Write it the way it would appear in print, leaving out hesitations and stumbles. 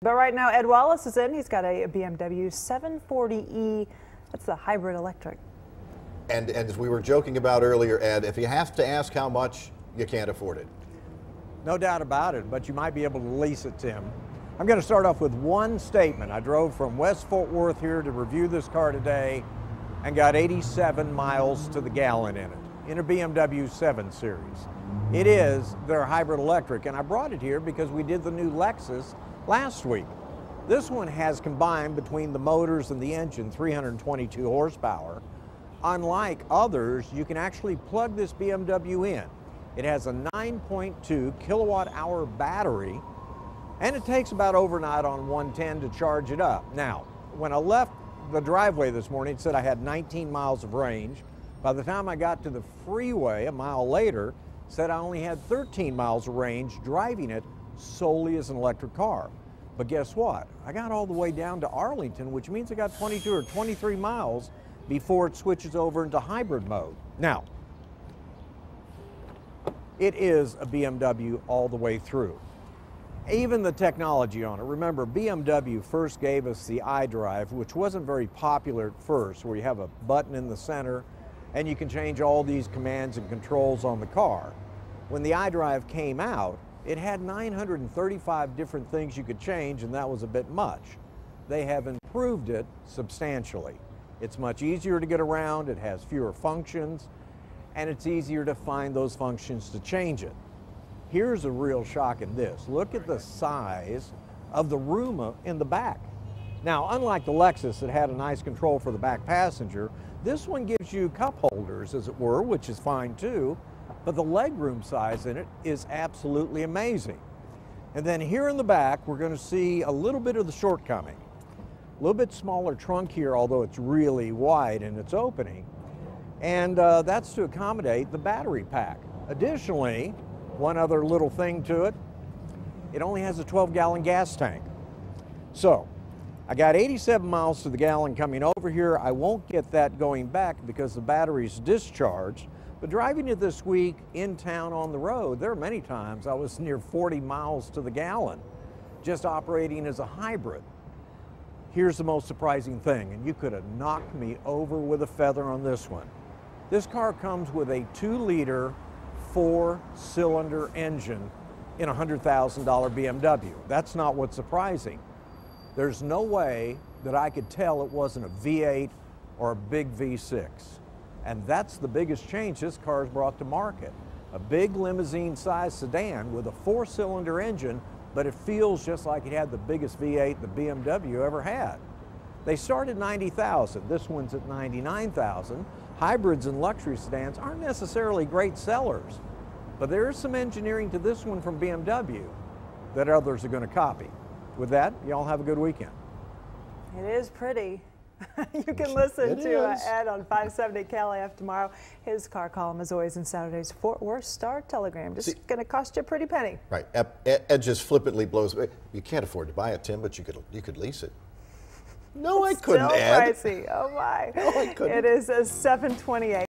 But right now, Ed Wallace is in. He's got a BMW 740e. That's the hybrid electric. And as we were joking about earlier, Ed, if you have to ask how much, you can't afford it. No doubt about it, but you might be able to lease it, Tim. I'm going to start off with one statement. I drove from West Fort Worth here to review this car today and got 87 miles to the gallon in it, in a BMW 7 Series. It is their hybrid electric, and I brought it here because we did the new Lexus last week. This one has combined between the motors and the engine 322 horsepower. Unlike others, you can actually plug this BMW in. It has a 9.2 kilowatt hour battery, and it takes about overnight on 110 to charge it up. Now, when I left the driveway this morning, it said I had 19 miles of range. By the time I got to the freeway a mile later, it said I only had 13 miles of range driving it solely as an electric car. But guess what? I got all the way down to Arlington, which means I got 22 or 23 miles before it switches over into hybrid mode. Now, it is a BMW all the way through. Even the technology on it. Remember, BMW first gave us the iDrive, which wasn't very popular at first, where you have a button in the center and you can change all these commands and controls on the car. When the iDrive came out, it had 935 different things you could change, and that was a bit much. They have improved it substantially. It's much easier to get around, it has fewer functions, and it's easier to find those functions to change it. Here's a real shock in this. Look at the size of the room in the back. Now, unlike the Lexus that had a nice control for the back passenger, this one gives you cup holders, as it were, which is fine too, but the legroom size in it is absolutely amazing. And then here in the back, we're going to see a little bit of the shortcoming. A little bit smaller trunk here, although it's really wide in its opening. And that's to accommodate the battery pack. Additionally, one other little thing to it, it only has a 12-gallon gas tank. So, I got 87 miles to the gallon coming over here. I won't get that going back because the battery's discharged. But driving it this week in town on the road, there are many times I was near 40 miles to the gallon, just operating as a hybrid. Here's the most surprising thing, and you could have knocked me over with a feather on this one. This car comes with a 2-liter, 4-cylinder engine in a $100,000 BMW. That's not what's surprising. There's no way that I could tell it wasn't a V8 or a big V6. And that's the biggest change this car's brought to market. A big limousine-sized sedan with a 4-cylinder engine, but it feels just like it had the biggest V8 the BMW ever had. They start at $90,000. This one's at $99,000. Hybrids and luxury sedans aren't necessarily great sellers, but there is some engineering to this one from BMW that others are going to copy. With that, y'all have a good weekend. It is pretty. You can listen to Ed on 570 KLAF tomorrow. His car column, as always, in Saturday's Fort Worth Star-Telegram. Just going to cost you a pretty penny. Right. Ed just flippantly blows away. You can't afford to buy it, Tim, but you could lease it. No, I couldn't, Still Ed. pricey. Oh, my. No, I couldn't. It is a 7:28.